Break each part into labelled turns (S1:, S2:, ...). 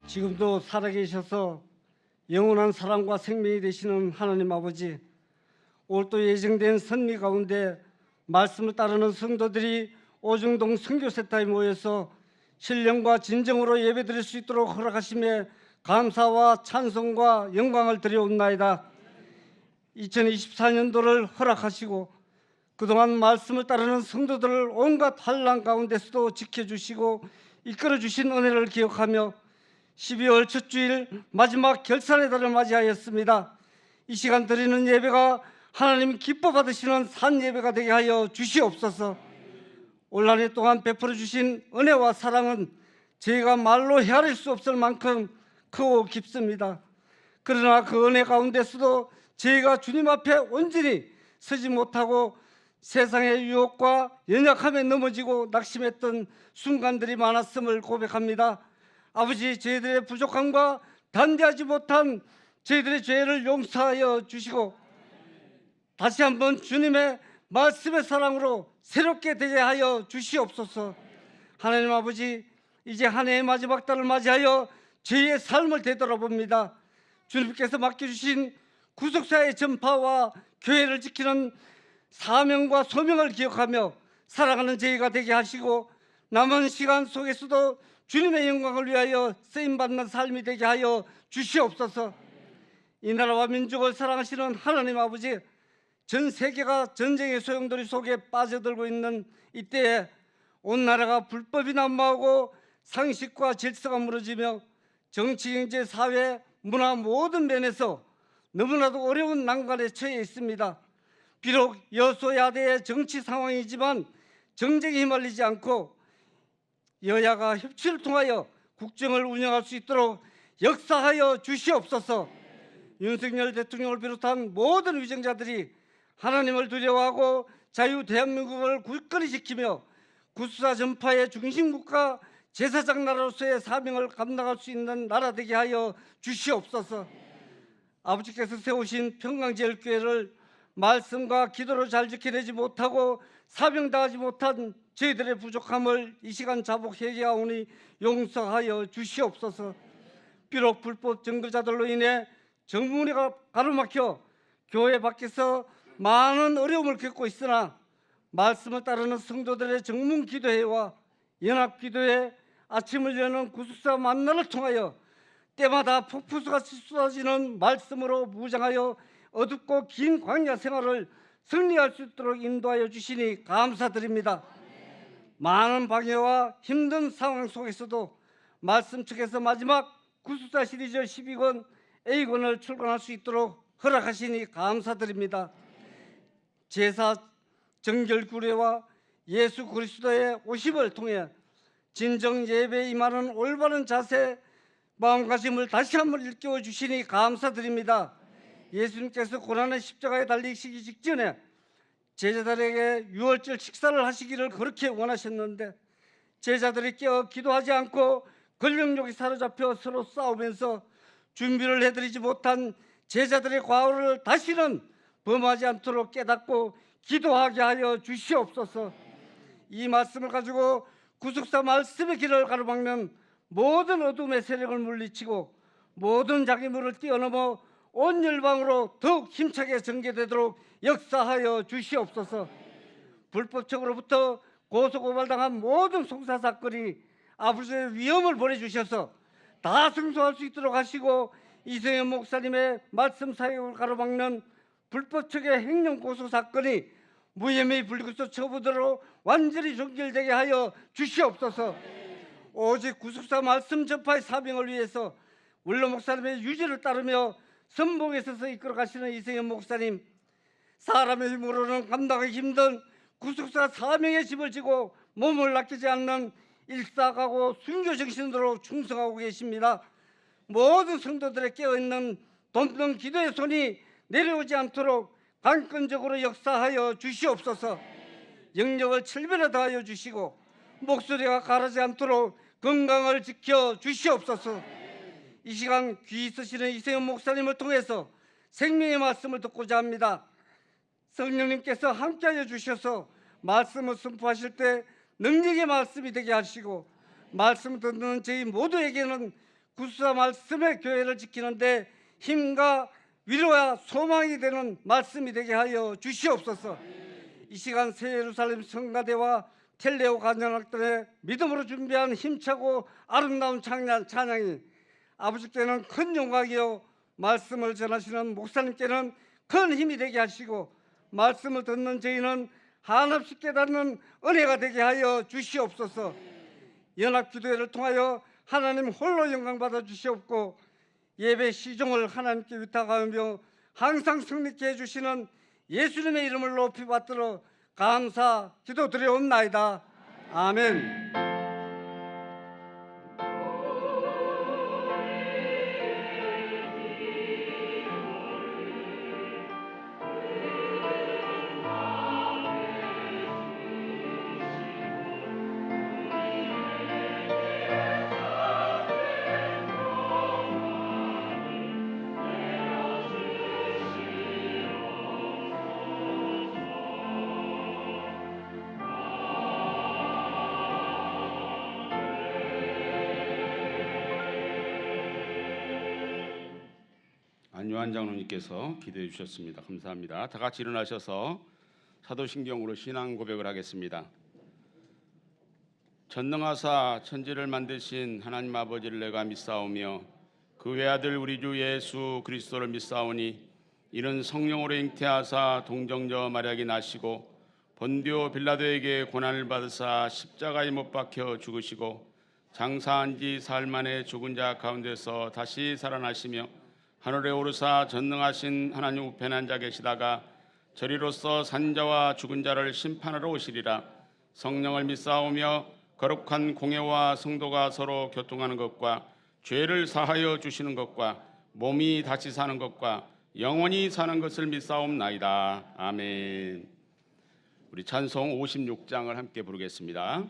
S1: 지금도 살아계셔서 영원한 사랑과 생명이 되시는 하나님 아버지, 올 또 예정된 선미 가운데 말씀을 따르는 성도들이 오중동 선교센터에 모여서 신령과 진정으로 예배드릴 수 있도록 허락하심에 감사와 찬송과 영광을 드려옵나이다. 2024년도를 허락하시고 그동안 말씀을 따르는 성도들을 온갖 환난 가운데서도 지켜주시고 이끌어주신 은혜를 기억하며 12월 첫 주일 마지막 결산의 달을 맞이하였습니다. 이 시간 드리는 예배가 하나님 기뻐 받으시는 산 예배가 되게 하여 주시옵소서. 올 한 해 동안 베풀어 주신 은혜와 사랑은 저희가 말로 헤아릴 수 없을 만큼 크고 깊습니다. 그러나 그 은혜 가운데서도 저희가 주님 앞에 온전히 서지 못하고 세상의 유혹과 연약함에 넘어지고 낙심했던 순간들이 많았음을 고백합니다. 아버지, 저희들의 부족함과 담대하지 못한 저희들의 죄를 용서하여 주시고 다시 한번 주님의 말씀의 사랑으로 새롭게 되게 하여 주시옵소서. 하나님 아버지, 이제 한 해의 마지막 달을 맞이하여 저희의 삶을 되돌아봅니다. 주님께서 맡겨주신 구속사의 전파와 교회를 지키는 사명과 소명을 기억하며 살아가는 저희가 되게 하시고 남은 시간 속에서도 주님의 영광을 위하여 쓰임받는 삶이 되게 하여 주시옵소서. 이 나라와 민족을 사랑하시는 하나님 아버지, 전 세계가 전쟁의 소용돌이 속에 빠져들고 있는 이때에 온 나라가 불법이 난무하고 상식과 질서가 무너지며 정치, 경제, 사회, 문화 모든 면에서 너무나도 어려운 난관에 처해 있습니다. 비록 여소야대의 정치 상황이지만 정쟁에 휘말리지 않고 여야가 협치를 통하여 국정을 운영할 수 있도록 역사하여 주시옵소서. 윤석열 대통령을 비롯한 모든 위정자들이 하나님을 두려워하고 자유 대한민국을 굳건히 지키며 구수사 전파의 중심국가 제사장 나라로서의 사명을 감당할 수 있는 나라 되게 하여 주시옵소서. 아버지께서 세우신 평강제일교회를 말씀과 기도로 잘 지켜내지 못하고 사명당하지 못한 저희들의 부족함을 이 시간 자복 회개하오니 용서하여 주시옵소서. 비록 불법 증거자들로 인해 정문이가 가로막혀 교회 밖에서 많은 어려움을 겪고 있으나 말씀을 따르는 성도들의 정문 기도회와 연합 기도회, 아침을 여는 구속사 만나를 통하여 때마다 폭포수같이 쏟아지는 말씀으로 무장하여 어둡고 긴 광야 생활을 승리할 수 있도록 인도하여 주시니 감사드립니다. 많은 방해와 힘든 상황 속에서도 말씀 측에서 마지막 구속사 시리즈 12권 A권을 출간할 수 있도록 허락하시니 감사드립니다. 제사 정결구례와 예수 그리스도의 오심을 통해 진정 예배에 임하는 올바른 자세, 마음가짐을 다시 한번 일깨워 주시니 감사드립니다. 예수님께서 고난의 십자가에 달리시기 직전에 제자들에게 유월절 식사를 하시기를 그렇게 원하셨는데 제자들이 깨어 기도하지 않고 권력욕에 사로잡혀 서로 싸우면서 준비를 해드리지 못한 제자들의 과오를 다시는 범하지 않도록 깨닫고 기도하게 하여 주시옵소서. 이 말씀을 가지고 구속사 말씀의 길을 가로막는 모든 어둠의 세력을 물리치고 모든 장애물을 뛰어넘어 온 열방으로 더욱 힘차게 전개되도록 역사하여 주시옵소서. 불법적으로부터 고소고발당한 모든 송사사건이 아버지의 위험을 보내주셔서 다 승소할 수 있도록 하시고 이성현 목사님의 말씀 사역을 가로막는 불법적의 행령 고소 사건이 무혐의 불구속 처분으로 완전히 종결되게 하여 주시옵소서. 오직 구속사 말씀 전파의 사명을 위해서 원로 목사님의 유지를 따르며 선봉에 서서 이끌어 가시는 이성현 목사님, 사람의 힘으로는 감당하기 힘든 구속사 사명의 짐을 지고 몸을 아끼지 않는 일사가고 순교 정신으로 충성하고 계십니다. 모든 성도들의 깨어있는 돕는 기도의 손이 내려오지 않도록 강권적으로 역사하여 주시옵소서. 영역을 7배나 더하여 주시고 목소리가 가라지 않도록 건강을 지켜 주시옵소서. 이 시간 귀 있으시는 이세현 목사님을 통해서 생명의 말씀을 듣고자 합니다. 성령님께서 함께하여 주셔서 말씀을 선포하실 때 능력의 말씀이 되게 하시고 말씀 듣는 저희 모두에게는 구수사 말씀의 교회를 지키는데 힘과 위로와 소망이 되는 말씀이 되게 하여 주시옵소서. 이 시간 새 예루살렘 성가대와 텔레오 간영학들의 믿음으로 준비한 힘차고 아름다운 찬양이 아버지께는 큰 영광이요 말씀을 전하시는 목사님께는 큰 힘이 되게 하시고 말씀을 듣는 저희는 한없이 깨닫는 은혜가 되게 하여 주시옵소서. 연합기도회를 통하여 하나님 홀로 영광 받아 주시옵고 예배 시종을 하나님께 위탁하며 항상 승리케 해주시는 예수님의 이름을 높이 받들어 감사 기도드리옵나이다. 아멘.
S2: 안요한 장로님께서 기도해 주셨습니다. 감사합니다. 다 같이 일어나셔서 사도신경으로 신앙 고백을 하겠습니다. 전능하사 천지를 만드신 하나님 아버지를 내가 믿사오며 그 외아들 우리 주 예수 그리스도를 믿사오니 이는 성령으로 잉태하사 동정녀 마리아에게 나시고 본디오 빌라도에게 고난을 받으사 십자가에 못 박혀 죽으시고 장사한 지 사흘 만에 죽은 자 가운데서 다시 살아나시며 하늘에 오르사 전능하신 하나님 우편에 앉아 계시다가 저리로서 산자와 죽은 자를 심판하러 오시리라. 성령을 믿사오며 거룩한 공회와 성도가 서로 교통하는 것과 죄를 사하여 주시는 것과 몸이 다시 사는 것과 영원히 사는 것을 믿사옵나이다. 아멘. 우리 찬송 56장을 함께 부르겠습니다.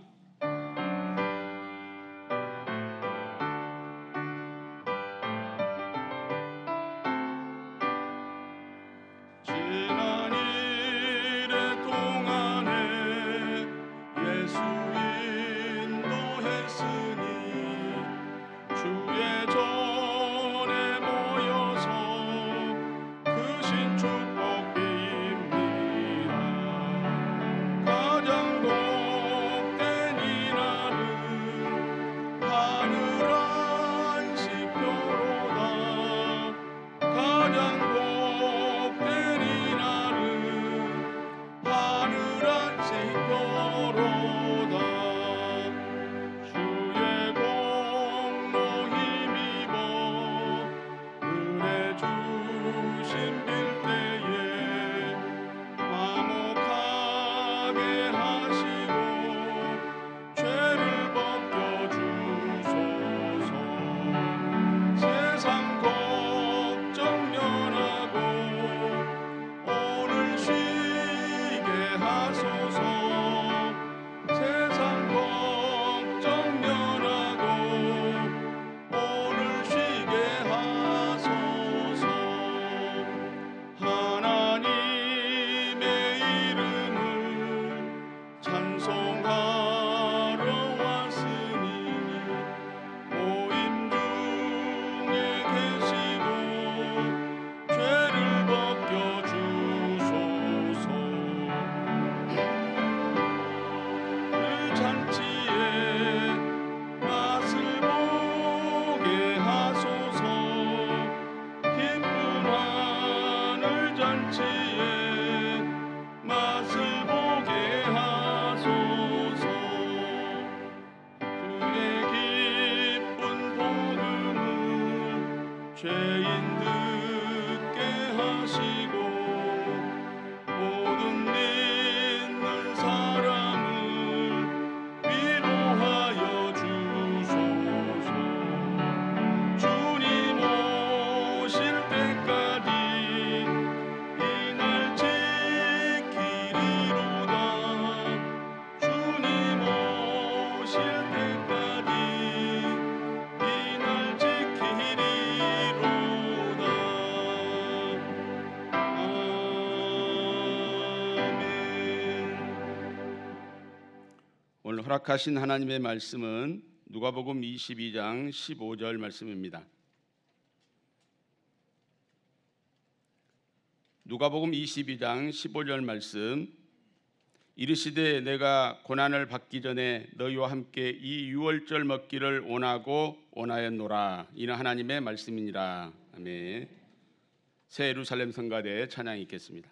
S2: 허락하신 하나님의 말씀은 누가복음 22장 15절 말씀입니다. 누가복음 22장 15절 말씀. 이르시되 내가 고난을 받기 전에 너희와 함께 이 유월절 먹기를 원하고 원하였노라. 이는 하나님의 말씀이니라. 아멘. 새 예루살렘 성가대 찬양이 있겠습니다.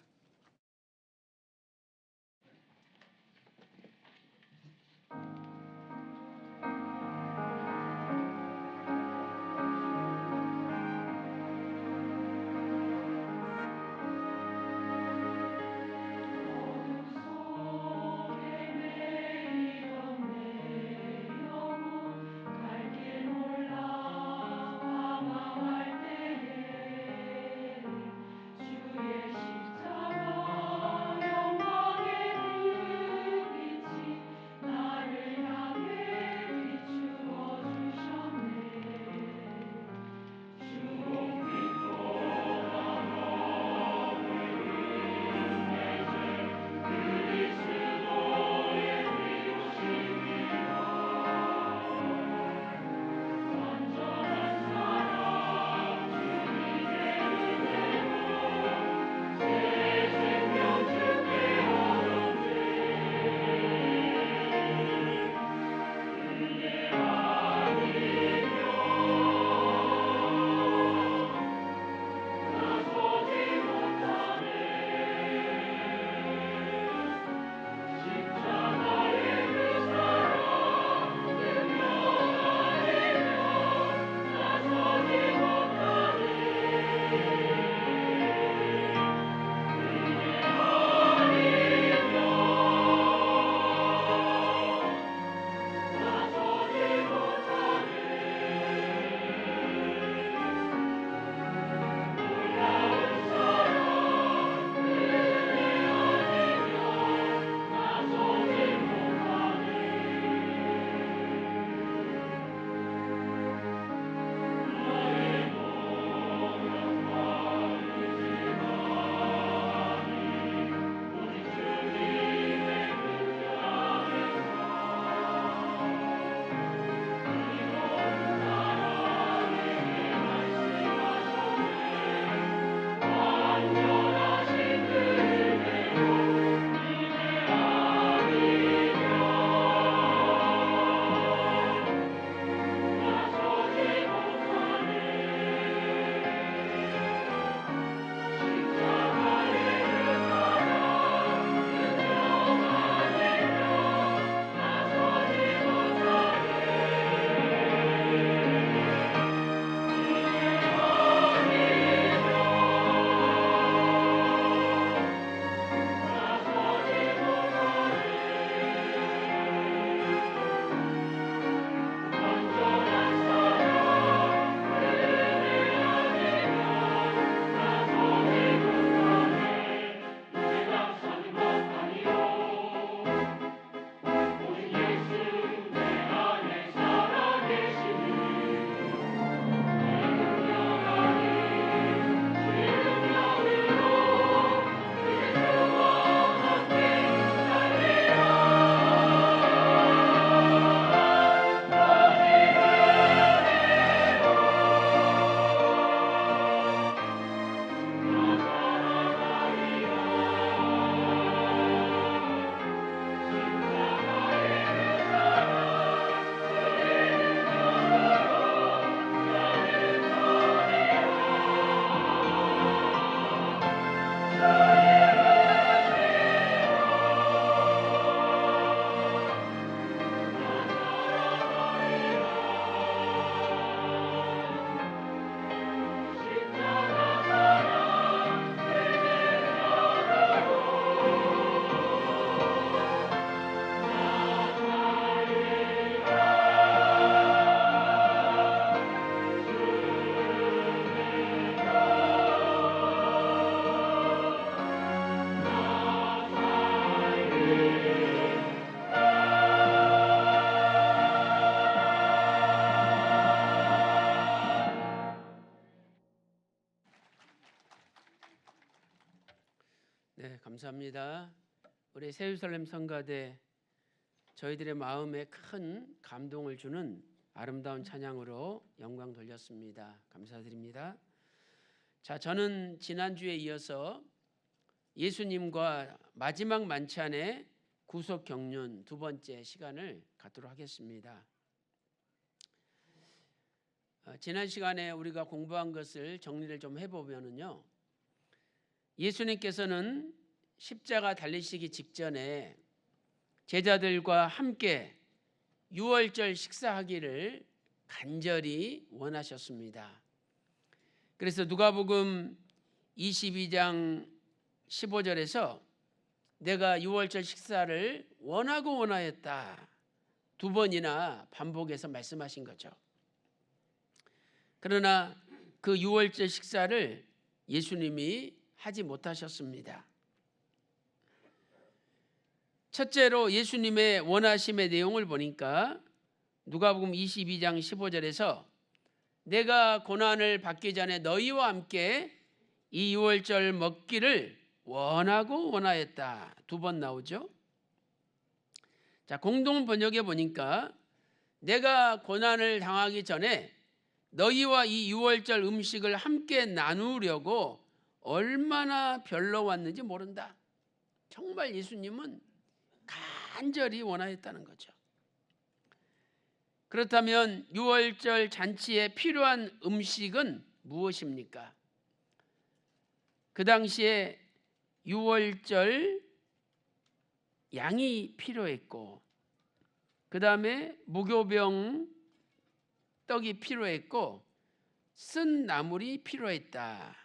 S3: 네, 감사합니다. 우리 새 예루살렘 성가대 저희들의 마음에 큰 감동을 주는 아름다운 찬양으로 영광 돌렸습니다. 감사드립니다. 자, 저는 지난주에 이어서 예수님과 마지막 만찬의 구속 경륜 두 번째 시간을 갖도록 하겠습니다. 지난 시간에 우리가 공부한 것을 정리를 좀 해보면요, 예수님께서는 십자가 달리시기 직전에 제자들과 함께 유월절 식사하기를 간절히 원하셨습니다. 그래서 누가복음 22장 15절에서 내가 유월절 식사를 원하였다 두 번이나 반복해서 말씀하신 거죠. 그러나 그 유월절 식사를 예수님이 하지 못하셨습니다. 첫째로 예수님의 원하심의 내용을 보니까 누가복음 22장 15절에서 내가 고난을 받기 전에 너희와 함께 이 유월절 먹기를 원하였다 두 번 나오죠. 자, 공동 번역에 보니까 내가 고난을 당하기 전에 너희와 이 유월절 음식을 함께 나누려고 얼마나 별로 왔는지 모른다. 정말 예수님은 간절히 원하였다는 거죠. 그렇다면 유월절 잔치에 필요한 음식은 무엇입니까? 그 당시에 유월절 양이 필요했고, 그 다음에 무교병 떡이 필요했고, 쓴 나물이 필요했다.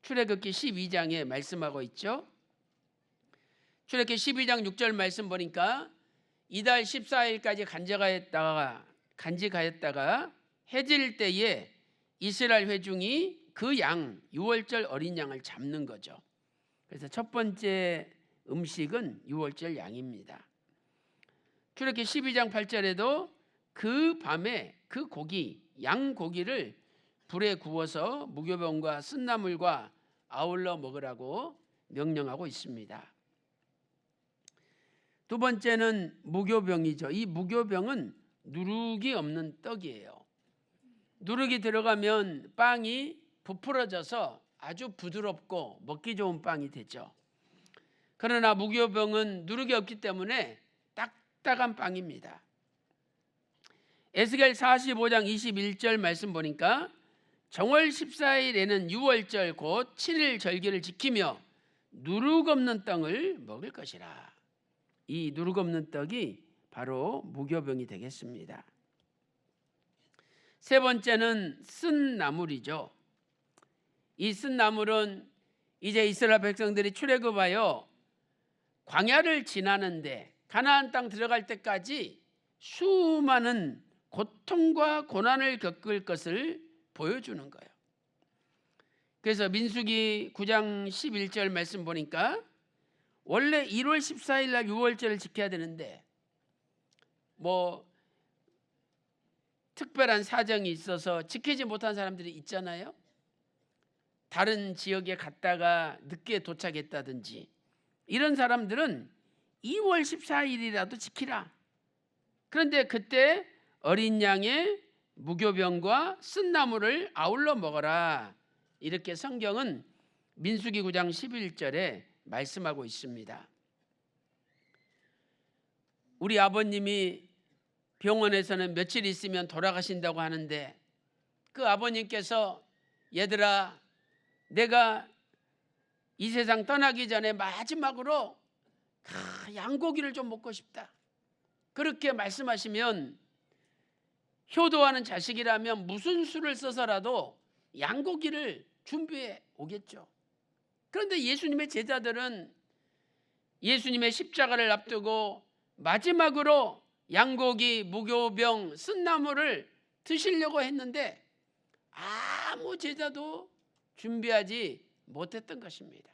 S3: 출애굽기 12장에 말씀하고 있죠. 출애굽기 12장 6절 말씀 보니까 이달 14일까지 간직하였다가 해질 때에 이스라엘 회중이 그 양 유월절 어린 양을 잡는 거죠. 그래서 첫 번째 음식은 유월절 양입니다. 출애굽기 12장 8절에도 그 밤에 그 고기 양 고기를 불에 구워서 무교병과 쓴나물과 아울러 먹으라고 명령하고 있습니다. 두 번째는 무교병이죠. 이 무교병은 누룩이 없는 떡이에요. 누룩이 들어가면 빵이 부풀어져서 아주 부드럽고 먹기 좋은 빵이 되죠. 그러나 무교병은 누룩이 없기 때문에 딱딱한 빵입니다. 에스겔 45장 21절 말씀 보니까 정월 14일에는 유월절 곧 7일 절기를 지키며 누룩 없는 떡을 먹을 것이라. 이 누룩 없는 떡이 바로 무교병이 되겠습니다. 세 번째는 쓴 나물이죠. 이 쓴 나물은 이제 이스라엘 백성들이 출애굽하여 광야를 지나는데 가나안 땅 들어갈 때까지 수많은 고통과 고난을 겪을 것을 보여주는 거예요. 그래서 민수기 9장 11절 말씀 보니까 원래 1월 14일 날 유월절을 지켜야 되는데 특별한 사정이 있어서 지키지 못한 사람들이 있잖아요. 다른 지역에 갔다가 늦게 도착했다든지 이런 사람들은 2월 14일이라도 지키라. 그런데 그때 어린 양의 무교병과 쓴나물을 아울러 먹어라. 이렇게 성경은 민수기 9장 11절에 말씀하고 있습니다. 우리 아버님이 병원에서는 며칠 있으면 돌아가신다고 하는데 그 아버님께서 얘들아, 내가 이 세상 떠나기 전에 마지막으로 양고기를 좀 먹고 싶다. 그렇게 말씀하시면 효도하는 자식이라면 무슨 수를 써서라도 양고기를 준비해 오겠죠. 그런데 예수님의 제자들은 예수님의 십자가를 앞두고 마지막으로 양고기, 무교병, 쓴나물을 드시려고 했는데 아무 제자도 준비하지 못했던 것입니다.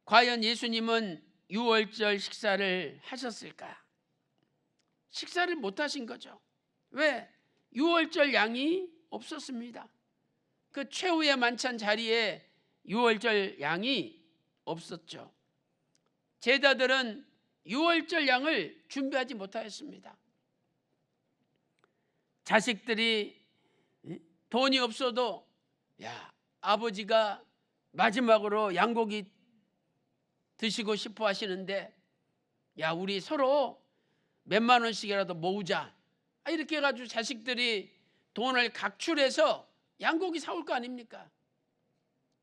S3: 과연 예수님은 유월절 식사를 하셨을까? 식사를 못 하신 거죠. 왜? 유월절 양이 없었습니다. 그 최후의 만찬 자리에 유월절 양이 없었죠. 제자들은 유월절 양을 준비하지 못하였습니다. 자식들이 돈이 없어도 아버지가 마지막으로 양고기 드시고 싶어 하시는데 우리 서로 몇만 원씩이라도 모으자, 이렇게 해가지고 자식들이 돈을 각출해서 양고기 사올 거 아닙니까?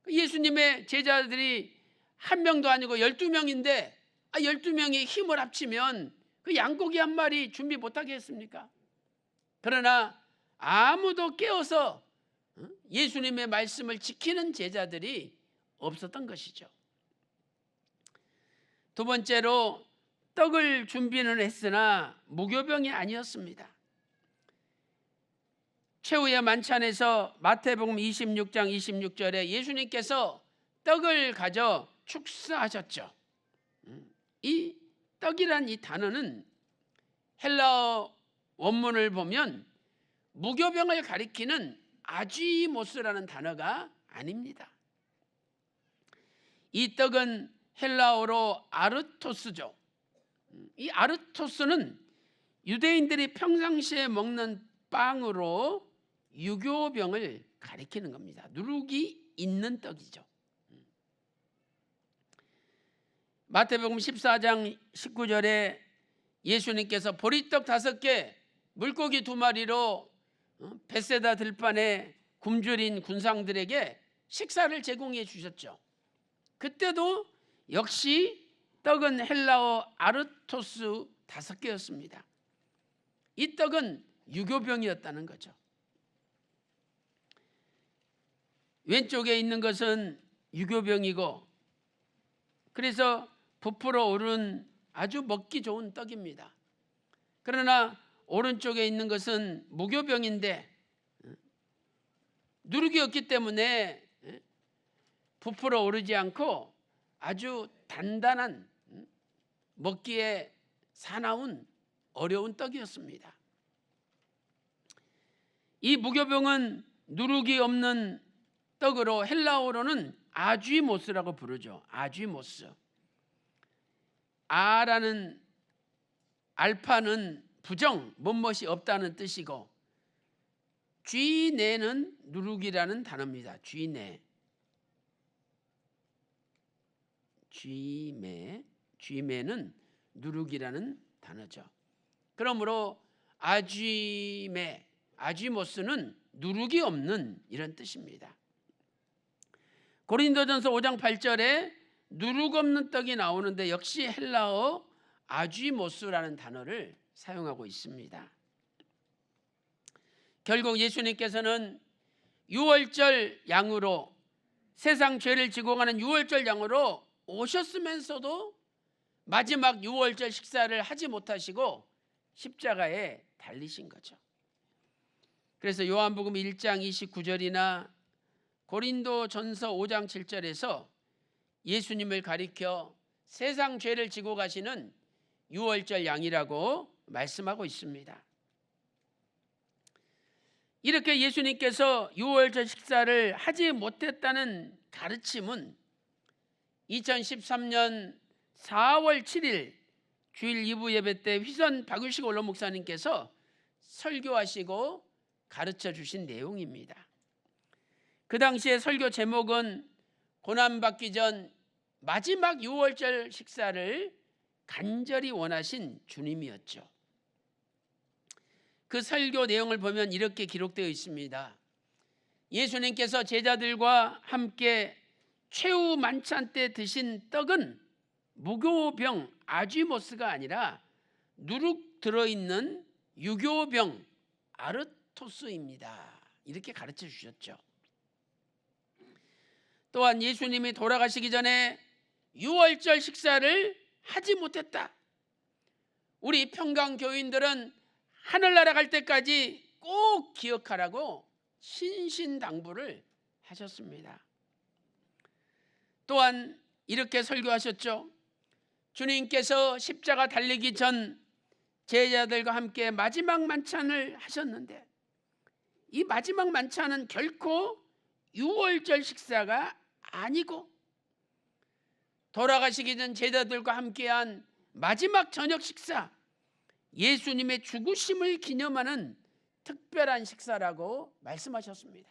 S3: 예수님의 제자들이 한 명도 아니고 12명인데 12명이 힘을 합치면 그 양고기 한 마리 준비 못하게 했습니까? 그러나 아무도 깨어서 예수님의 말씀을 지키는 제자들이 없었던 것이죠. 두 번째로, 떡을 준비는 했으나 무교병이 아니었습니다. 최후의 만찬에서 마태복음 26장 26절에 예수님께서 떡을 가져 축사하셨죠. 이 떡이란 이 단어는 헬라어 원문을 보면 무교병을 가리키는 아쥐모스라는 단어가 아닙니다. 이 떡은 헬라어로 아르토스죠. 이 아르토스는 유대인들이 평상시에 먹는 빵으로 유교병을 가리키는 겁니다. 누룩이 있는 떡이죠. 마태복음 14장 19절에 예수님께서 보리떡 5개, 물고기 2마리로 벳세다 들판에 굶주린 군상들에게 식사를 제공해 주셨죠. 그때도 역시 떡은 헬라어 아르토스 5개였습니다. 이 떡은 유교병이었다는 거죠. 왼쪽에 있는 것은 유교병이고, 그래서 부풀어 오른 아주 먹기 좋은 떡입니다. 그러나 오른쪽에 있는 것은 무교병인데 누룩이 없기 때문에 부풀어 오르지 않고 아주 단단한, 먹기에 사나운 어려운 떡이었습니다. 이 무교병은 누룩이 없는 떡으로 헬라어로는 아쥐모스라고 부르죠. 아쥐모스. 아라는 알파는 부정, 못못이 없다는 뜻이고, 쥐네는 누룩이라는 단어입니다. 쥐네. 쥐매는 누룩이라는 단어죠. 그러므로 아쥐모스는 누룩이 없는 이런 뜻입니다. 고린도전서 5장 8절에 누룩 없는 떡이 나오는데 역시 헬라어 아쥐모스라는 단어를 사용하고 있습니다. 결국 예수님께서는 유월절 양으로, 세상 죄를 지고 가는 유월절 양으로 오셨으면서도 마지막 유월절 식사를 하지 못하시고 십자가에 달리신 거죠. 그래서 요한복음 1장 29절이나 고린도전서 5장 7절에서 예수님을 가리켜 세상 죄를 지고 가시는 유월절 양이라고 말씀하고 있습니다. 이렇게 예수님께서 유월절 식사를 하지 못했다는 가르침은 2013년 4월 7일 주일 2부 예배 때 휘선 박유식 원로 목사님께서 설교하시고 가르쳐 주신 내용입니다. 그 당시에 설교 제목은 고난받기 전 마지막 유월절 식사를 간절히 원하신 주님이었죠. 그 설교 내용을 보면 이렇게 기록되어 있습니다. 예수님께서 제자들과 함께 최후 만찬 때 드신 떡은 무교병 아쥐모스가 아니라 누룩 들어있는 유교병 아르토스입니다. 이렇게 가르쳐 주셨죠. 또한 예수님이 돌아가시기 전에 유월절 식사를 하지 못했다. 우리 평강교인들은 하늘나라 갈 때까지 꼭 기억하라고 신신당부를 하셨습니다. 또한 이렇게 설교하셨죠. 주님께서 십자가 달리기 전 제자들과 함께 마지막 만찬을 하셨는데 이 마지막 만찬은 결코 유월절 식사가 아니고 돌아가시기 전 제자들과 함께한 마지막 저녁 식사, 예수님의 죽으심을 기념하는 특별한 식사라고 말씀하셨습니다.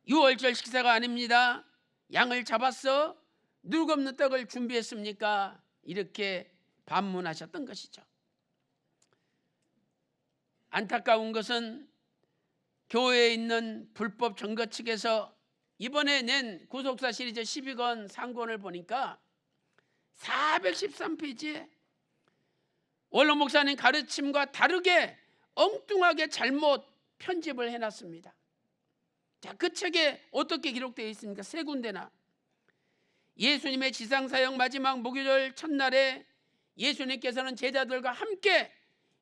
S3: 유월절 식사가 아닙니다. 양을 잡았어? 누룩 없는 떡을 준비했습니까? 이렇게 반문하셨던 것이죠. 안타까운 것은 교회에 있는 불법 정거 측에서 이번에 낸 구속사 시리즈 12권 상권을 보니까 413페이지에 원로 목사님 가르침과 다르게 엉뚱하게 잘못 편집을 해놨습니다. 자, 그 책에 어떻게 기록되어 있습니까? 세 군데나. 예수님의 지상사역 마지막 목요일 첫날에 예수님께서는 제자들과 함께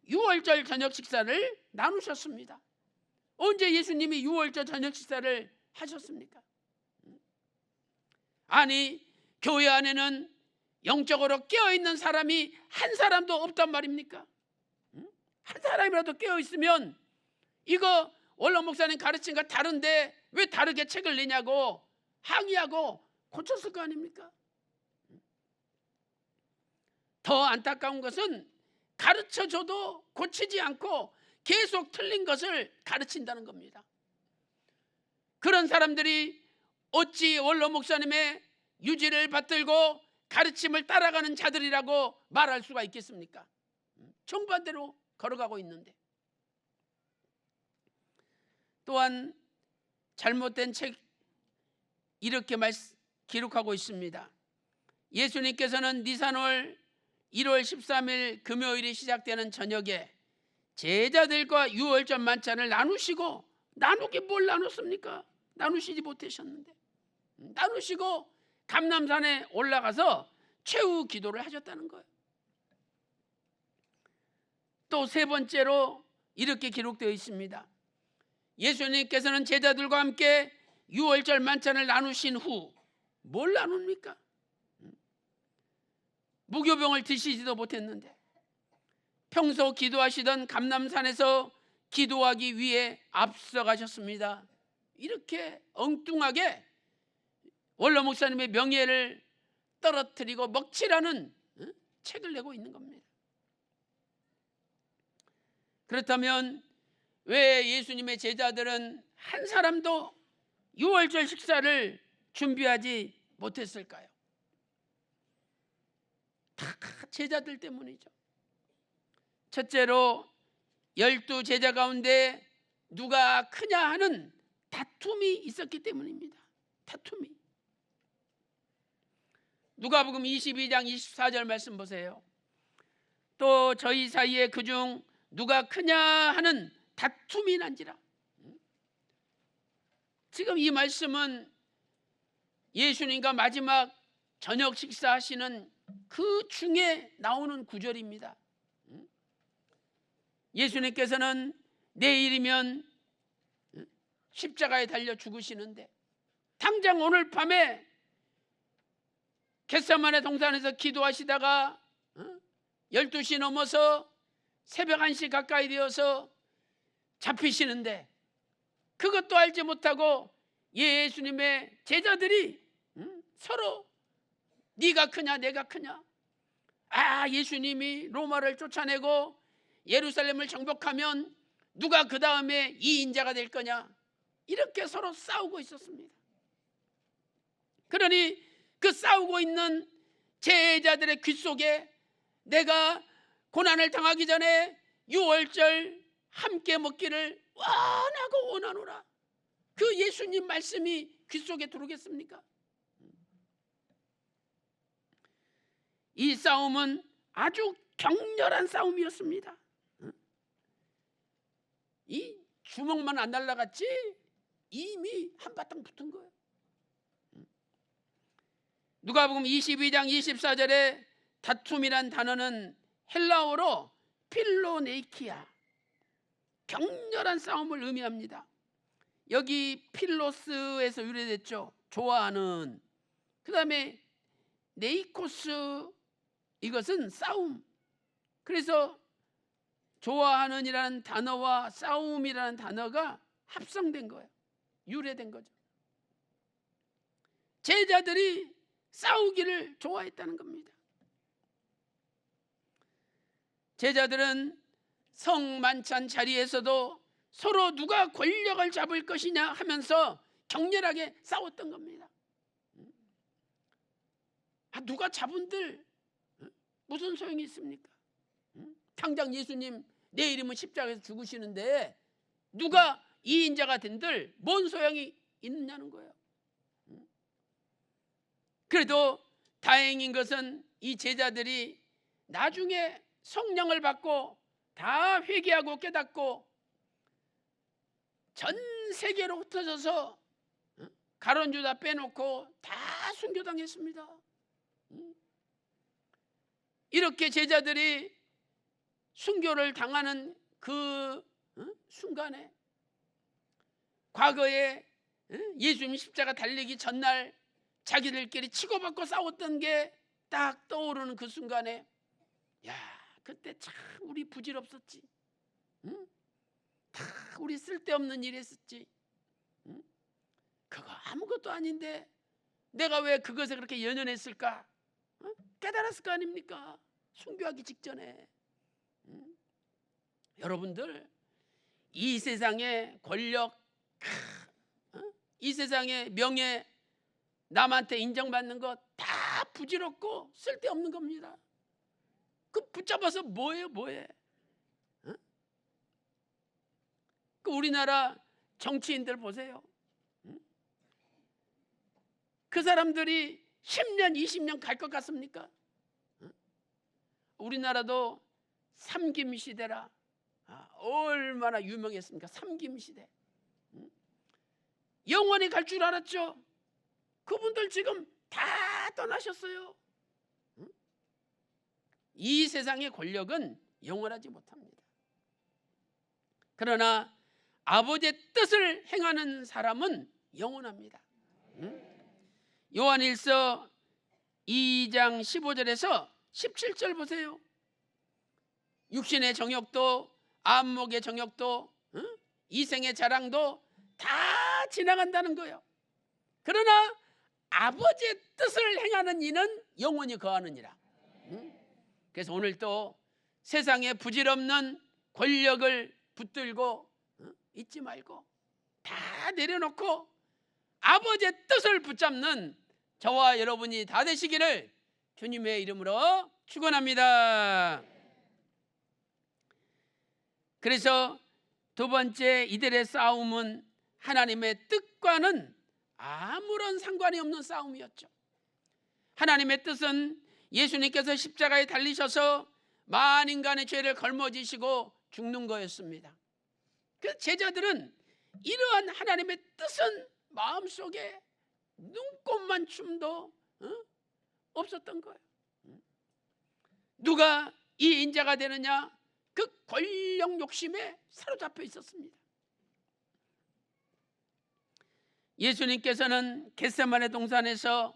S3: 유월절 저녁 식사를 나누셨습니다. 언제 예수님이 유월절 저녁 식사를 하셨습니까? 아니, 교회 안에는 영적으로 깨어있는 사람이 한 사람도 없단 말입니까? 한 사람이라도 깨어있으면 이거 원로 목사님 가르침과 다른데 왜 다르게 책을 내냐고 항의하고 고쳤을 거 아닙니까? 더 안타까운 것은 가르쳐줘도 고치지 않고 계속 틀린 것을 가르친다는 겁니다. 그런 사람들이 어찌 원로 목사님의 유지를 받들고 가르침을 따라가는 자들이라고 말할 수가 있겠습니까? 정반대로 걸어가고 있는데. 또한 잘못된 책 이렇게 기록하고 있습니다. 예수님께서는 니산월 1월 13일 금요일이 시작되는 저녁에 제자들과 유월절 만찬을 나누시고, 나누게 뭘 나눴습니까? 나누시지 못하셨는데, 나누시고 감람산에 올라가서 최후 기도를 하셨다는 거예요. 또 세 번째로 이렇게 기록되어 있습니다. 예수님께서는 제자들과 함께 유월절 만찬을 나누신 후 뭘 나눕니까? 무교병을 드시지도 못했는데 평소 기도하시던 감람산에서 기도하기 위해 앞서가셨습니다. 이렇게 엉뚱하게 원로 목사님의 명예를 떨어뜨리고 먹칠하는 책을 내고 있는 겁니다. 그렇다면 왜 예수님의 제자들은 한 사람도 유월절 식사를 준비하지 못했을까요? 다 제자들 때문이죠. 첫째로 12 제자 가운데 누가 크냐 하는 다툼이 있었기 때문입니다. 다툼이. 누가복음 22장 24절 말씀 보세요. 또 저희 사이에 그중 누가 크냐 하는 다툼이 난지라. 지금 이 말씀은 예수님과 마지막 저녁 식사하시는 그 중에 나오는 구절입니다. 예수님께서는 내일이면 십자가에 달려 죽으시는데 당장 오늘 밤에 겟세마네 동산에서 기도하시다가 12시 넘어서 새벽 1시 가까이 되어서 잡히시는데 그것도 알지 못하고 예수님의 제자들이 서로 네가 크냐 내가 크냐, 예수님이 로마를 쫓아내고 예루살렘을 정복하면 누가 그 다음에 이 인자가 될 거냐, 이렇게 서로 싸우고 있었습니다. 그러니 그 싸우고 있는 제자들의 귀 속에 내가 고난을 당하기 전에 유월절 함께 먹기를 원하고 원하노라, 그 예수님 말씀이 귀 속에 들어오겠습니까? 이 싸움은 아주 격렬한 싸움이었습니다. 이 주먹만 안 날라갔지 이미 한바탕 붙은 거예요. 누가복음 22장 24절에 다툼이란 단어는 헬라어로 필로네이키아, 격렬한 싸움을 의미합니다. 여기 필로스에서 유래됐죠. 좋아하는. 그 다음에 네이코스, 이것은 싸움. 그래서 좋아하는이라는 단어와 싸움이라는 단어가 합성된 거예요. 유래된 거죠. 제자들이 싸우기를 좋아했다는 겁니다. 제자들은 성만찬 자리에서도 서로 누가 권력을 잡을 것이냐 하면서 격렬하게 싸웠던 겁니다. 누가 잡은들 무슨 소용이 있습니까? 당장 예수님 내일이면 십자가에서 죽으시는데 누가 이인자가 된들 뭔 소용이 있느냐는 거예요. 그래도 다행인 것은 이 제자들이 나중에 성령을 받고 다 회개하고 깨닫고 전 세계로 흩어져서 가룟 유다 빼놓고 다 순교당했습니다. 이렇게 제자들이 순교를 당하는 그 순간에 과거에 예수님 십자가 달리기 전날 자기들끼리 치고받고 싸웠던 게 딱 떠오르는 그 순간에 야, 그때 참 우리 부질없었지. 다 우리 쓸데없는 일 했었지. 그거 아무것도 아닌데 내가 왜 그것에 그렇게 연연했을까? 깨달았을 거 아닙니까? 순교하기 직전에. 여러분들, 이 세상의 권력, 이 세상의 명예, 남한테 인정받는 것 다 부질없고 쓸데없는 겁니다. 그 붙잡아서 뭐예요? 그 우리나라 정치인들 보세요. 그 사람들이 10년, 20년 갈 것 같습니까? 우리나라도 삼김 시대라. 얼마나 유명했습니까? 삼김 시대. 영원히 갈 줄 알았죠. 그분들 지금 다 떠나셨어요. 이 세상의 권력은 영원하지 못합니다. 그러나 아버지의 뜻을 행하는 사람은 영원합니다. 요한일서 2장 15절에서 17절 보세요. 육신의 정욕도 안목의 정욕도 이생의 자랑도 다 지나간다는 거예요. 그러나 아버지의 뜻을 행하는 이는 영원히 거하느니라. 그래서 오늘 또 세상에 부질없는 권력을 붙들고 잊지 말고 다 내려놓고 아버지의 뜻을 붙잡는 저와 여러분이 다 되시기를 주님의 이름으로 축원합니다. 그래서 두 번째, 이들의 싸움은 하나님의 뜻과는 아무런 상관이 없는 싸움이었죠. 하나님의 뜻은 예수님께서 십자가에 달리셔서 만인간의 죄를 걸머지시고 죽는 거였습니다. 그 제자들은 이러한 하나님의 뜻은 마음속에 눈꼽만춤도 없었던 거예요. 누가 이 인자가 되느냐? 그 권력 욕심에 사로잡혀 있었습니다. 예수님께서는 겟세마네 동산에서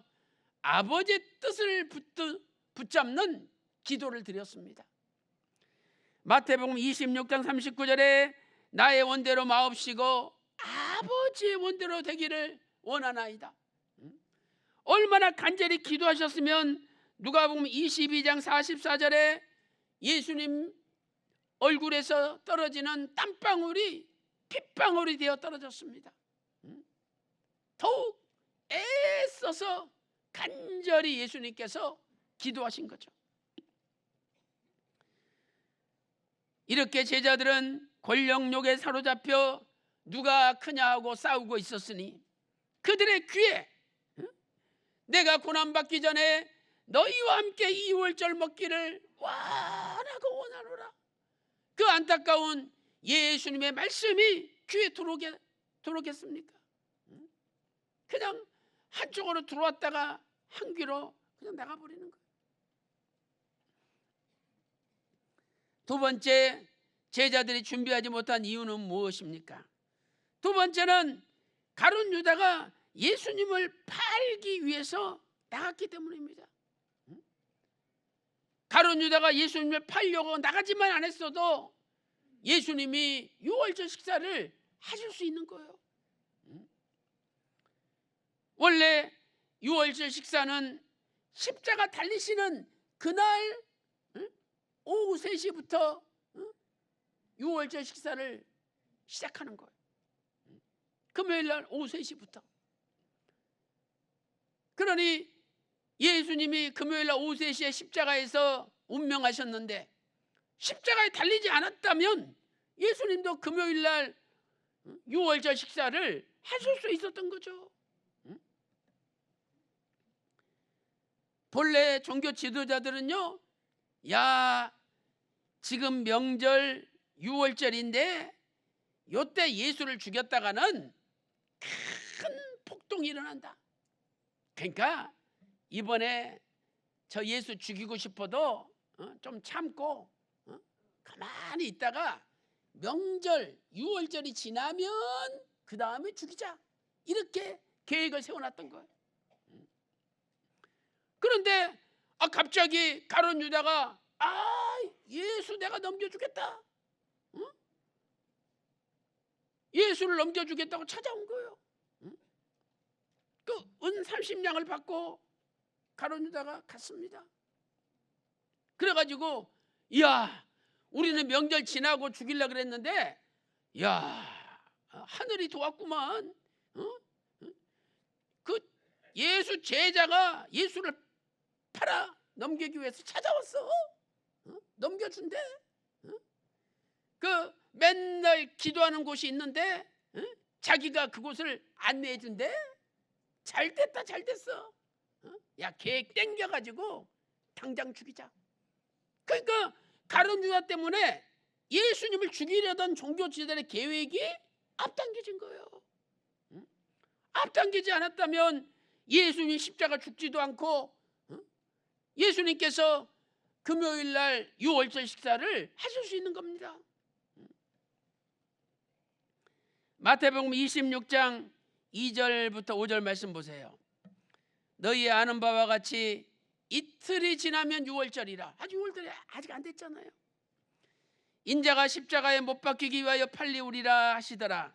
S3: 아버지의 뜻을 붙잡는 기도를 드렸습니다. 마태복음 26장 39절에 나의 원대로 마옵시고 아버지의 원대로 되기를 원하나이다. 얼마나 간절히 기도하셨으면 누가복음 22장 44절에 예수님 얼굴에서 떨어지는 땀방울이 핏방울이 되어 떨어졌습니다. 더욱 애써서 간절히 예수님께서 기도하신 거죠. 이렇게 제자들은 권력욕에 사로잡혀 누가 크냐 하고 싸우고 있었으니 그들의 귀에 내가 고난받기 전에 너희와 함께 이 유월절 먹기를 원하고 원하노라. 그 안타까운 예수님의 말씀이 귀에 들어오겠습니까? 그냥 한쪽으로 들어왔다가 한 귀로 그냥 나가버리는 거예요. 두 번째, 제자들이 준비하지 못한 이유는 무엇입니까? 두 번째는 가룟 유다가 예수님을 팔기 위해서 나갔기 때문입니다. 가룟 유다가 예수님을 팔려고 나가지만 안 했어도 예수님이 유월절 식사를 하실 수 있는 거예요. 원래 유월절 식사는 십자가 달리시는 그날 오후 3시부터 유월절 식사를 시작하는 거예요. 금요일 날 오후 3시부터. 그러니 예수님이 금요일 날 오후 3시에 십자가에서 운명하셨는데 십자가에 달리지 않았다면 예수님도 금요일 날 유월절 식사를 하실 수 있었던 거죠. 본래 종교 지도자들은요, 야, 지금 명절 유월절인데 요때 예수를 죽였다가는 큰 폭동이 일어난다. 그러니까 이번에 저 예수 죽이고 싶어도 좀 참고 가만히 있다가 명절 유월절이 지나면 그 다음에 죽이자, 이렇게 계획을 세워놨던 거예요. 그런데 갑자기 가룟 유다가 예수 내가 넘겨주겠다, 예수를 넘겨주겠다고 찾아온 거예요. 그 은 30냥을 받고 가룟 유다가 갔습니다. 그래가지고 야, 우리는 명절 지나고 죽이려고 그랬는데 야, 하늘이 도왔구만. 그 예수 제자가 예수를 팔아 넘기기 위해서 찾아왔어. 넘겨준대. 그 맨날 기도하는 곳이 있는데 자기가 그곳을 안내해준대. 잘 됐다, 잘 됐어. 야, 계획 땡겨가지고 당장 죽이자. 그러니까 가룟 유다 때문에 예수님을 죽이려던 종교 지도자의 계획이 앞당겨진 거예요. 앞당기지 않았다면 예수님 십자가 죽지도 않고 예수님께서 금요일 날 유월절 식사를 하실 수 있는 겁니다. 마태복음 26장 2절부터 5절 말씀 보세요. 너희 아는 바와 같이 이틀이 지나면 유월절이라. 아직 유월절이 아직 안 됐잖아요. 인자가 십자가에 못 박히기 위하여 팔리우리라 하시더라.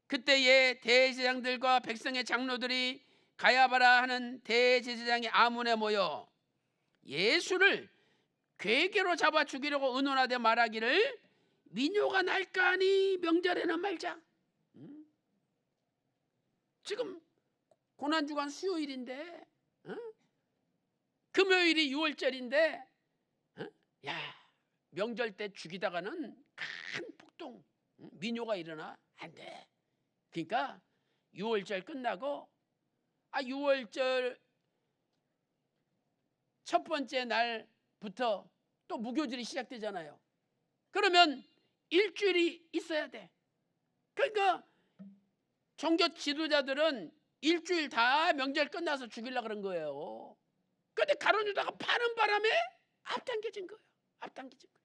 S3: 그때에 대제사장들과 백성의 장로들이 가야바라 하는 대제사장의 아문에 모여 예수를 괴계로 잡아 죽이려고 의논하되 말하기를 민요가 날까 하니 명절에는 말자. 지금 고난주간 수요일인데 금요일이 유월절인데 야, 명절 때 죽이다가는 큰 폭동, 민요가 일어나 안 돼. 그러니까 유월절 끝나고 유월절 첫 번째 날부터 또 무교절이 시작되잖아요. 그러면 일주일이 있어야 돼. 그러니까 종교 지도자들은 일주일 다 명절 끝나서 죽이려고 그런 거예요. 그런데 가룟 유다가 파는 바람에 앞당겨진 거예요. 앞당겨진 거예요.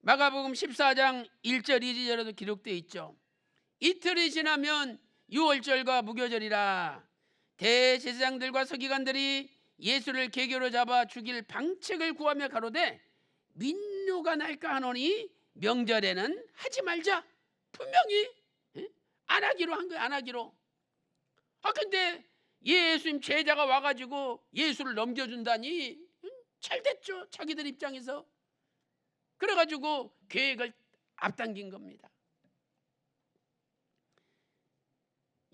S3: 마가복음 14장 1절 2절에도 기록되어 있죠. 이틀이 지나면 유월절과 무교절이라. 대제사장들과 서기관들이 예수를 계교로 잡아 죽일 방책을 구하며 가로되 민요가 날까 하노니 명절에는 하지 말자. 분명히 안 하기로 한 거예요. 안 하기로. 근데 예수님 제자가 와가지고 예수를 넘겨준다니 잘 됐죠. 자기들 입장에서. 그래가지고 계획을 앞당긴 겁니다.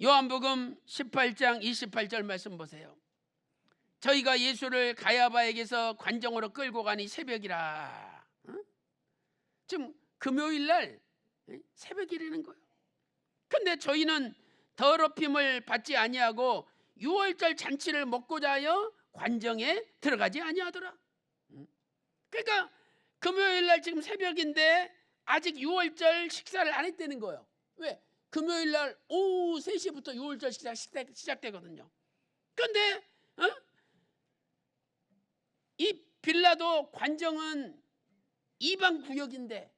S3: 요한복음 18장 28절 말씀 보세요. 저희가 예수를 가야바에게서 관정으로 끌고 가니 새벽이라. 지금 금요일 날 새벽이라는 거예요. 근데 저희는 더럽힘을 받지 아니하고 유월절 잔치를 먹고자 하여 관정에 들어가지 아니하더라. 그러니까 금요일 날 지금 새벽인데 아직 유월절 식사를 안 했다는 거예요. 왜? 금요일 날 오후 3시부터 유월절 식사 시작되거든요. 그런데 이 빌라도 관정은 이방 구역인데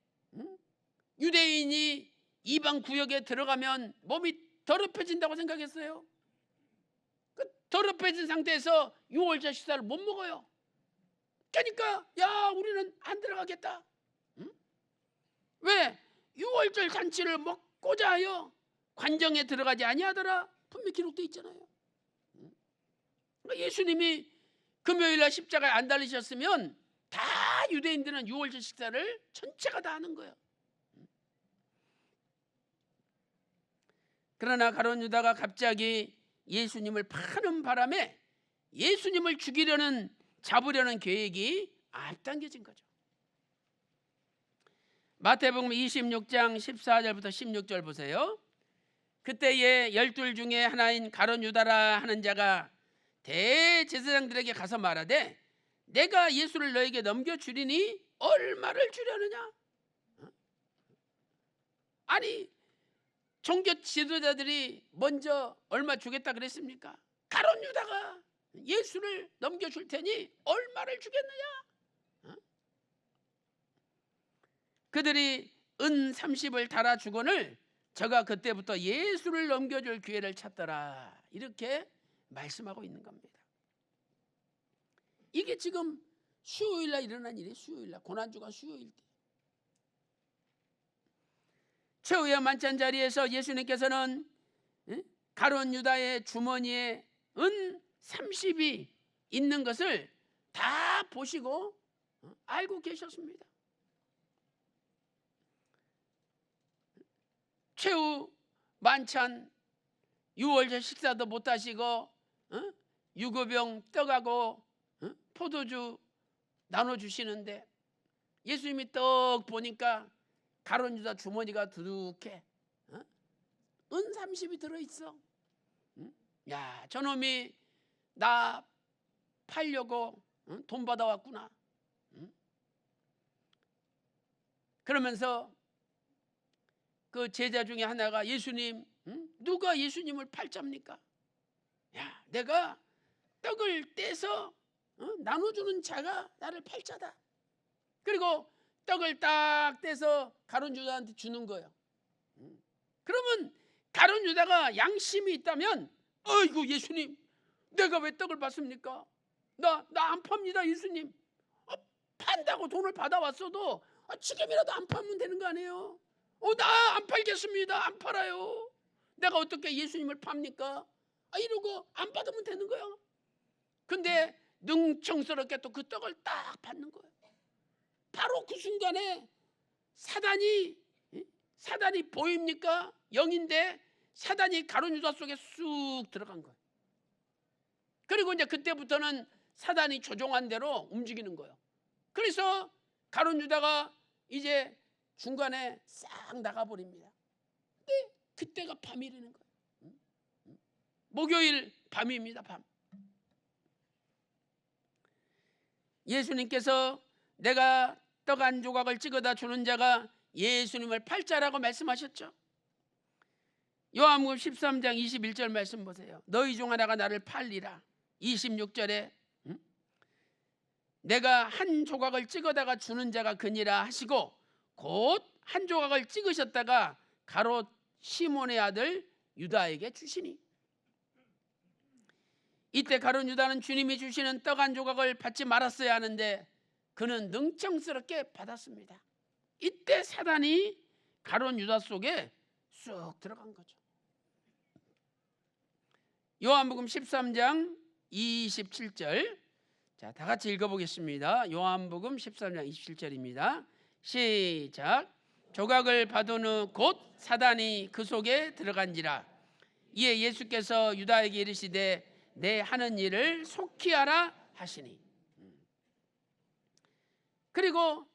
S3: 유대인이 이방 구역에 들어가면 몸이 더럽혀진다고 생각했어요. 그 더럽혀진 상태에서 유월절 식사를 못 먹어요. 그러니까 야, 우리는 안 들어가겠다. 왜? 유월절 잔치를 먹고자 하여 관정에 들어가지 아니하더라. 분명히 기록되어 있잖아요. 예수님이 금요일날 십자가에 안 달리셨으면 다 유대인들은 유월절 식사를 전체가 다 하는 거예요. 그러나 가룟 유다가 갑자기 예수님을 파는 바람에 예수님을 잡으려는 계획이 앞당겨진 거죠. 마태복음 26장 14절부터 16절 보세요. 그때에 12 중에 하나인 가룟 유다라 하는 자가 대제사장들에게 가서 말하되 내가 예수를 너에게 넘겨주리니 얼마를 주려느냐? 아니, 종교 지도자들이 먼저 얼마 주겠다 그랬습니까? 가룟 유다가 예수를 넘겨줄 테니 얼마를 주겠느냐? 그들이 은 30을 달아주거늘 저가 그때부터 예수를 넘겨줄 기회를 찾더라. 이렇게 말씀하고 있는 겁니다. 이게 지금 수요일날 일어난 일이에요. 수요일날 고난주가 수요일 때 최후의 만찬 자리에서 예수님께서는 가룟 유다의 주머니에 은 30이 있는 것을 다 보시고 알고 계셨습니다. 최후 만찬 유월절 식사도 못 하시고 유급용 떡하고 포도주 나눠주시는데 예수님이 떡 보니까 가룟 유다 주머니가 두둑해. 은 30이 들어있어. 야, 저놈이 나 팔려고 돈 받아왔구나. 그러면서 그 제자 중에 하나가 예수님, 누가 예수님을 팔자입니까? 야, 내가 떡을 떼서 나눠주는 자가 나를 팔자다. 그리고 떡을 딱 떼서 가룟 유다한테 주는 거예요. 그러면 가룟 유다가 양심이 있다면 어이구 예수님, 내가 왜 떡을 받습니까? 나 안 팝니다 예수님. 판다고 돈을 받아왔어도 지금이라도 안 팔면 되는 거 아니에요? 나 안 팔겠습니다. 안 팔아요. 내가 어떻게 예수님을 팝니까? 이러고 안 받으면 되는 거예요. 근데 능청스럽게 또 그 떡을 딱 받는 거예요. 바로 그 순간에 사단이 보입니까? 영인데 사단이 가룟 유다 속에 쑥 들어간 거예요. 그리고 이제 그때부터는 사단이 조종한 대로 움직이는 거예요. 그래서 가룟 유다가 이제 중간에 싹 나가버립니다. 근데 그때가 밤이라는 거예요. 목요일 밤입니다. 밤. 예수님께서 내가 떡 한 조각을 찍어다 주는 자가 예수님을 팔자라고 말씀하셨죠. 요한복음 13장 21절 말씀 보세요. 너희 중 하나가 나를 팔리라. 26절에 내가 한 조각을 찍어다가 주는 자가 그니라 하시고 곧 한 조각을 찍으셨다가 가롯 시몬의 아들 유다에게 주시니. 이때 가룟 유다는 주님이 주시는 떡 한 조각을 받지 말았어야 하는데 그는 능청스럽게 받았습니다. 이때 사단이 가룟 유다 속에 쑥 들어간 거죠. 요한복음 13장 27절, 자, 다 같이 읽어보겠습니다. 요한복음 13장 27절입니다. 시작. 조각을 받은 후 곧 사단이 그 속에 들어간지라. 이에 예수께서 유다에게 이르시되 내 하는 일을 속히 하라 하시니. 그리고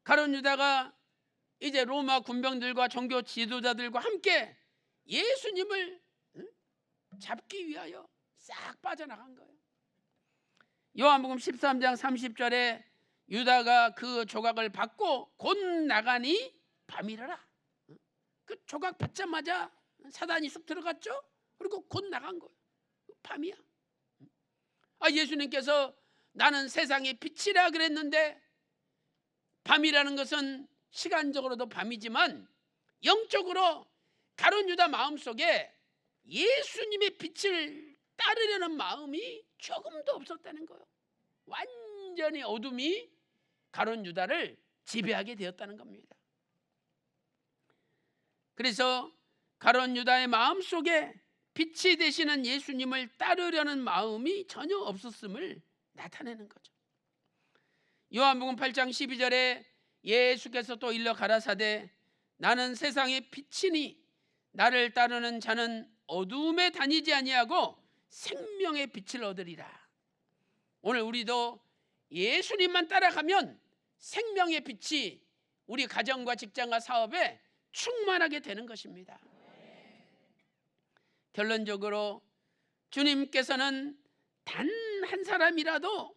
S3: 가룟 유다가 이제 로마 군병들과 종교 지도자들과 함께 예수님을 잡기 위하여 싹 빠져나간 거예요. 요한복음 13장 30절에 유다가 그 조각을 받고 곧 나가니 밤이라라. 그 조각 받자마자 사단이 쑥 들어갔죠. 그리고 곧 나간 거예요. 밤이야. 예수님께서 나는 세상의 빛이라 그랬는데 밤이라는 것은 시간적으로도 밤이지만 영적으로 가룟 유다 마음속에 예수님의 빛을 따르려는 마음이 조금도 없었다는 거예요. 완전히 어둠이 가룟 유다를 지배하게 되었다는 겁니다. 그래서 가룟 유다의 마음속에 빛이 되시는 예수님을 따르려는 마음이 전혀 없었음을 나타내는 거죠. 요한복음 8장 12절에 예수께서 또 일러 가라사대 나는 세상의 빛이니 나를 따르는 자는 어두움에 다니지 아니하고 생명의 빛을 얻으리라. 오늘 우리도 예수님만 따라가면 생명의 빛이 우리 가정과 직장과 사업에 충만하게 되는 것입니다. 결론적으로 주님께서는 단 한 사람이라도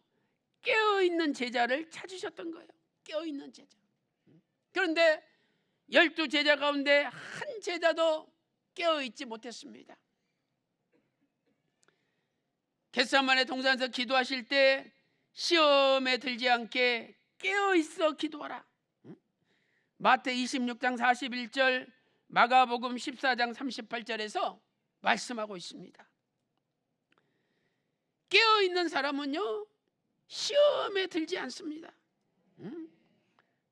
S3: 깨어있는 제자를 찾으셨던 거예요. 깨어있는 제자. 그런데 12제자 가운데 한 제자도 깨어있지 못했습니다. 겟세마네 동산에서 기도하실 때 시험에 들지 않게 깨어있어 기도하라. 마태 26장 41절, 마가복음 14장 38절에서 말씀하고 있습니다. 깨어있는 사람은요 시험에 들지 않습니다.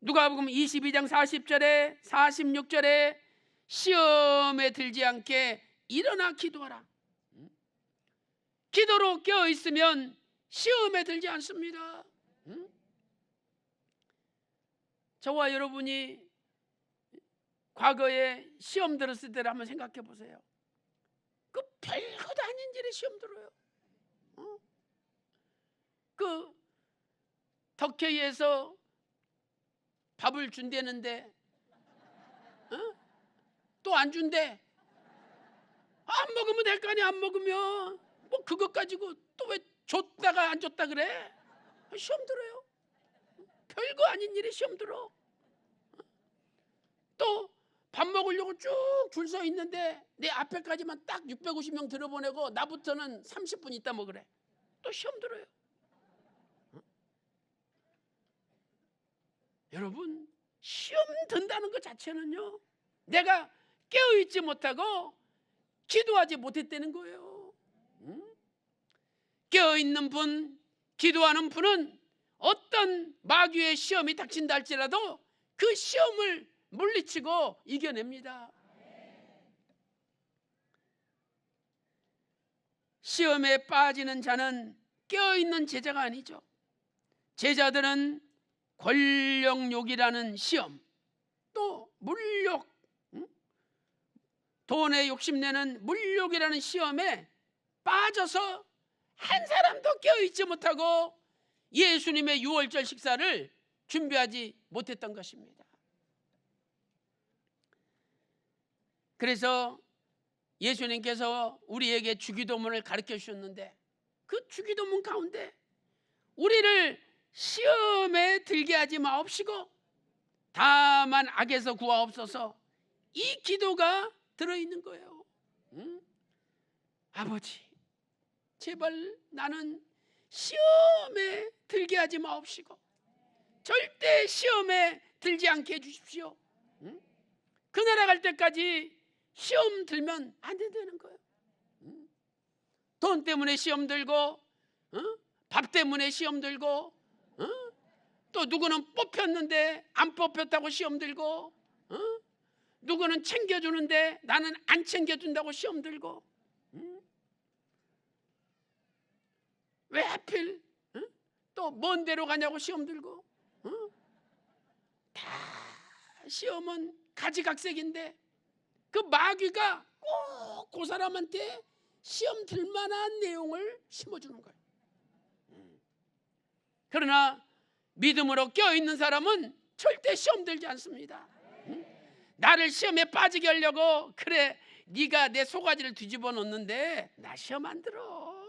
S3: 누가복음 22장 40절에 46절에 시험에 들지 않게 일어나 기도하라. 기도로 깨어있으면 시험에 들지 않습니다. 저와 여러분이 과거에 시험 들었을 때를 한번 생각해 보세요. 그 별것도 아닌 일에 시험 들어요. 그 덕회의에서 밥을 준대는데 또 안 준대. 안 먹으면 될 거 아니야. 안 먹으면 뭐 그것 가지고 또 왜 줬다가 안 줬다 그래? 시험 들어요. 별거 아닌 일에 시험 들어. 또 밥 먹으려고 쭉 줄 서 있는데 내 앞에까지만 딱 650명 들어보내고 나부터는 30분 있다 먹으래. 또 시험 들어요. 여러분, 시험 든다는 것 자체는요 내가 깨어있지 못하고 기도하지 못했다는 거예요. 깨어있는 분, 기도하는 분은 어떤 마귀의 시험이 닥친다 할지라도 그 시험을 물리치고 이겨냅니다. 시험에 빠지는 자는 깨어있는 제자가 아니죠. 제자들은 권력욕이라는 시험, 또 물욕, 돈에 욕심내는 물욕이라는 시험에 빠져서 한 사람도 깨어있지 못하고 예수님의 유월절 식사를 준비하지 못했던 것입니다. 그래서 예수님께서 우리에게 주기도문을 가르쳐 주셨는데 그 주기도문 가운데 우리를 시험에 들게 하지 마옵시고 다만 악에서 구하옵소서, 이 기도가 들어있는 거예요. 아버지, 제발 나는 시험에 들게 하지 마옵시고 절대 시험에 들지 않게 해주십시오. 그 나라 갈 때까지 시험 들면 안 된다는 거예요. 돈 때문에 시험 들고, 밥 때문에 시험 들고, 또 누구는 뽑혔는데 안 뽑혔다고 시험 들고, 누구는 챙겨주는데 나는 안 챙겨준다고 시험 들고, 왜 하필 또 먼 데로 가냐고 시험 들고, 다 시험은 가지각색인데 그 마귀가 꼭 그 사람한테 시험 들만한 내용을 심어주는 거예요. 그러나 믿음으로 껴있는 사람은 절대 시험 들지 않습니다. 나를 시험에 빠지게 하려고, 그래 네가 내 소가지를 뒤집어 놓는데 나 시험 안 들어.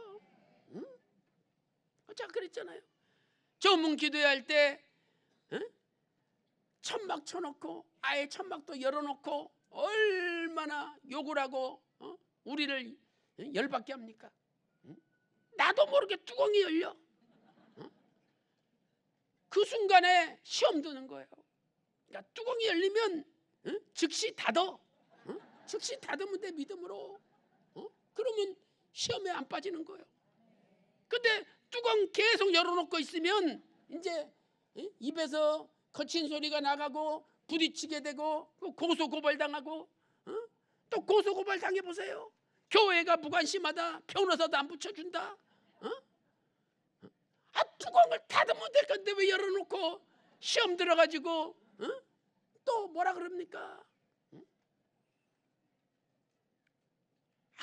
S3: 자, 그랬잖아요. 저문 기도할 때 천막 쳐놓고 아예 천막도 열어놓고 얼마나 욕을 하고 우리를 열받게 합니까? 나도 모르게 뚜껑이 열려. 그 순간에 시험 드는 거예요. 그러니까 뚜껑이 열리면 즉시 닫어. 즉시 닫으면 돼, 믿음으로. 그러면 시험에 안 빠지는 거예요. 근데 뚜껑 계속 열어놓고 있으면 이제 입에서 거친 소리가 나가고 부딪히게 되고 고소 고발 당하고, 또 고소 고발 당해 보세요. 교회가 무관심하다, 변호사도 안 붙여준다. 뚜껑을 닫으면 될 건데 왜 열어놓고 시험 들어가지고 또 뭐라 그럽니까?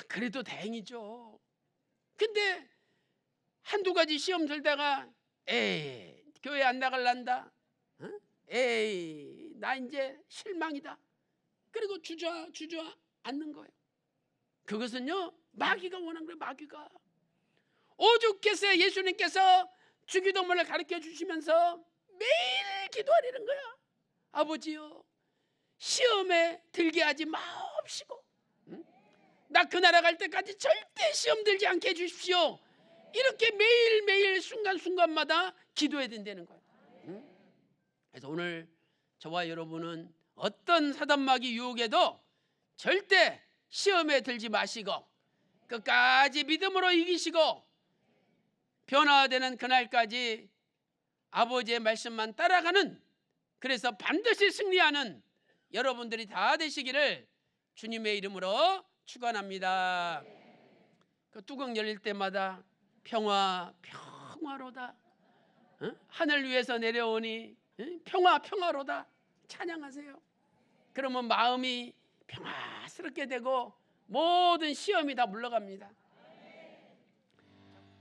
S3: 그래도 다행이죠. 근데 한두 가지 시험 들다가 에이 교회 안 나갈란다, 에이 나 이제 실망이다, 그리고 주저앉는 거예요. 그것은요 마귀가 원한 거예요. 마귀가. 오죽했어요. 예수님께서 주기도문을 가르쳐 주시면서 매일 기도하려는 거야. 아버지요, 시험에 들게 하지 마옵시고 나 그 나라 갈 때까지 절대 시험 들지 않게 해주십시오. 이렇게 매일매일 순간순간마다 기도해야 된다는 거예요. 그래서 오늘 저와 여러분은 어떤 사단마귀 유혹에도 절대 시험에 들지 마시고 끝까지 믿음으로 이기시고 변화되는 그날까지 아버지의 말씀만 따라가는, 그래서 반드시 승리하는 여러분들이 다 되시기를 주님의 이름으로 축원합니다. 그 뚜껑 열릴 때마다 평화로다, 하늘 위에서 내려오니 평화로다 찬양하세요. 그러면 마음이 평화스럽게 되고 모든 시험이 다 물러갑니다.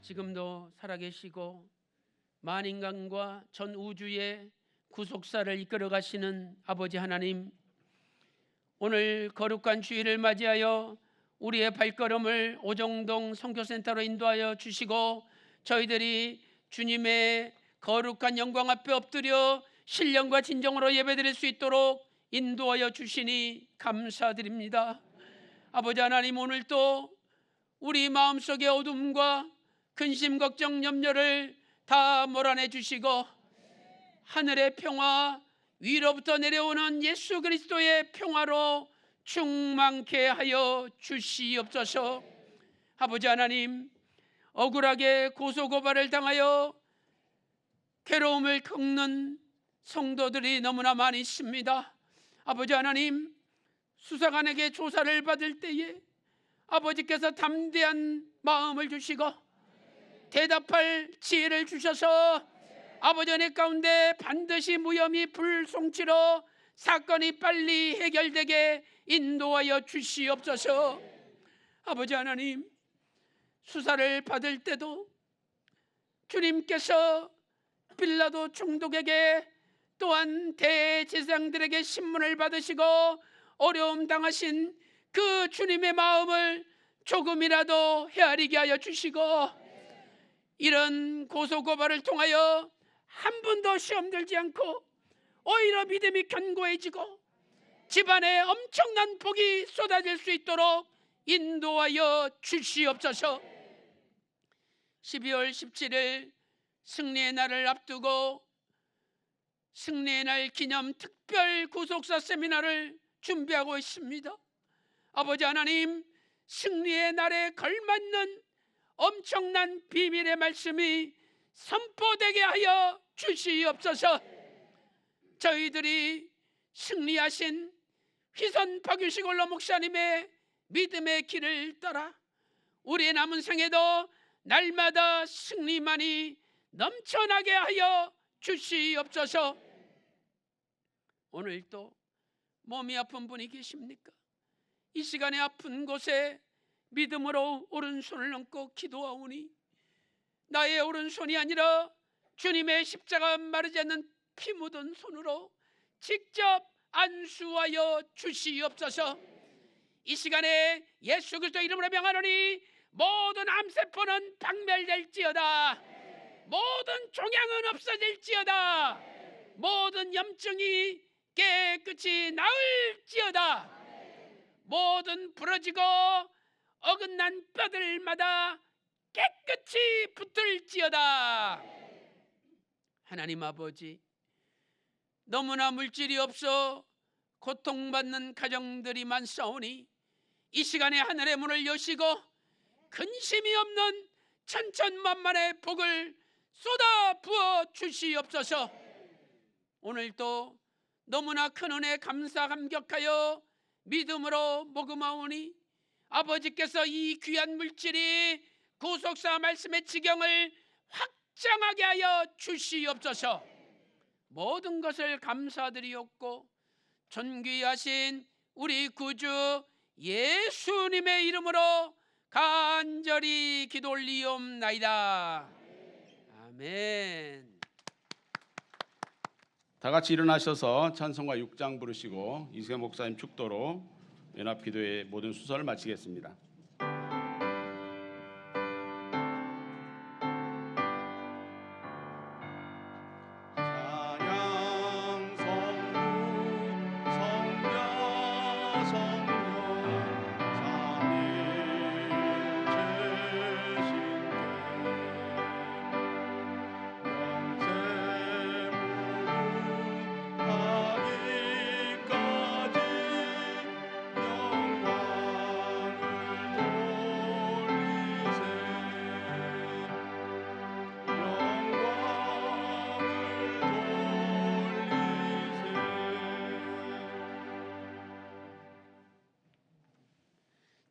S3: 지금도 살아계시고 만인간과 전 우주의 구속사를 이끌어 가시는 아버지 하나님, 오늘 거룩한 주일을 맞이하여 우리의 발걸음을 오정동 선교센터로 인도하여 주시고 저희들이 주님의 거룩한 영광 앞에 엎드려 신령과 진정으로 예배드릴 수 있도록 인도하여 주시니 감사드립니다. 아버지 하나님, 오늘도 우리 마음속의 어둠과 근심, 걱정, 염려를 다 몰아내 주시고 하늘의 평화, 위로부터 내려오는 예수 그리스도의 평화로 충만케 하여 주시옵소서. 아버지 하나님, 억울하게 고소고발을 당하여 괴로움을 겪는 성도들이 너무나 많이 있습니다. 아버지 하나님, 수사관에게 조사를 받을 때에 아버지께서 담대한 마음을 주시고 대답할 지혜를 주셔서 아버지 은혜 가운데 반드시 무혐의 불송치로 사건이 빨리 해결되게 인도하여 주시옵소서. 아버지 하나님, 수사를 받을 때도 주님께서 빌라도 총독에게 또한 대제사장들에게 신문을 받으시고 어려움 당하신 그 주님의 마음을 조금이라도 헤아리게 하여 주시고 이런 고소고발을 통하여 한 번도 시험 들지 않고 오히려 믿음이 견고해지고 집안에 엄청난 복이 쏟아질 수 있도록 인도하여 주시옵소서. 12월 17일 승리의 날을 앞두고 승리의 날 기념 특별 구속사 세미나를 준비하고 있습니다. 아버지 하나님, 승리의 날에 걸맞는 엄청난 비밀의 말씀이 선포되게 하여 주시옵소서. 저희들이 승리하신 휘선 박유식 원로 목사님의 믿음의 길을 따라 우리의 남은 생에도 날마다 승리만이 넘쳐나게 하여 주시옵소서. 오늘 또 몸이 아픈 분이 계십니까? 이 시간에 아픈 곳에 믿음으로 오른손을 얹고 기도하오니 나의 오른손이 아니라 주님의 십자가 마르지 않는 피 묻은 손으로 직접 안수하여 주시옵소서. 이 시간에 예수 그리스도 이름으로 명하노니 모든 암세포는 박멸될지어다, 모든 종양은 없어질지어다, 모든 염증이 깨끗이 나을지어다, 모든 부러지고 어긋난 뼈들마다 깨끗이 붙을지어다. 하나님 아버지, 너무나 물질이 없어 고통받는 가정들이 많사오니 이 시간에 하늘의 문을 여시고 근심이 없는 천천만만의 복을 쏟아 부어 주시옵소서. 오늘도 너무나 큰 은혜 감사 감격하여 믿음으로 복음하오니 아버지께서 이 귀한 물질이 구속사 말씀의 지경을 확장하게 하여 주시옵소서. 모든 것을 감사드리옵고 존귀하신 우리 구주 예수님의 이름으로 간절히 기도 올리옵나이다. 아멘.
S2: 다 같이 일어나셔서 찬송가 6장 부르시고 이승현 목사님 축도로 연합기도의 모든 순서를 마치겠습니다. 찬양 성부 성자 성령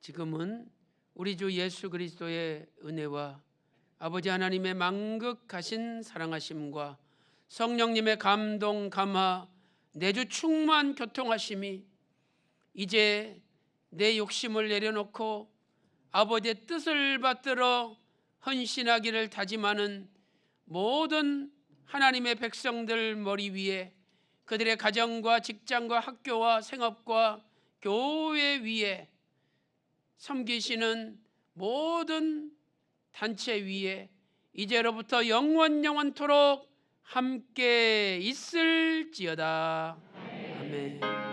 S3: 지금은 우리 주 예수 그리스도의 은혜와 아버지 하나님의 만극하신 사랑하심과 성령님의 감동 감화 내주 충만 교통하심이 이제 내 욕심을 내려놓고 아버지의 뜻을 받들어 헌신하기를 다짐하는 모든 하나님의 백성들 머리 위에, 그들의 가정과 직장과 학교와 생업과 교회 위에, 섬기시는 모든 단체 위에 이제로부터 영원토록 함께 있을지어다. 아멘.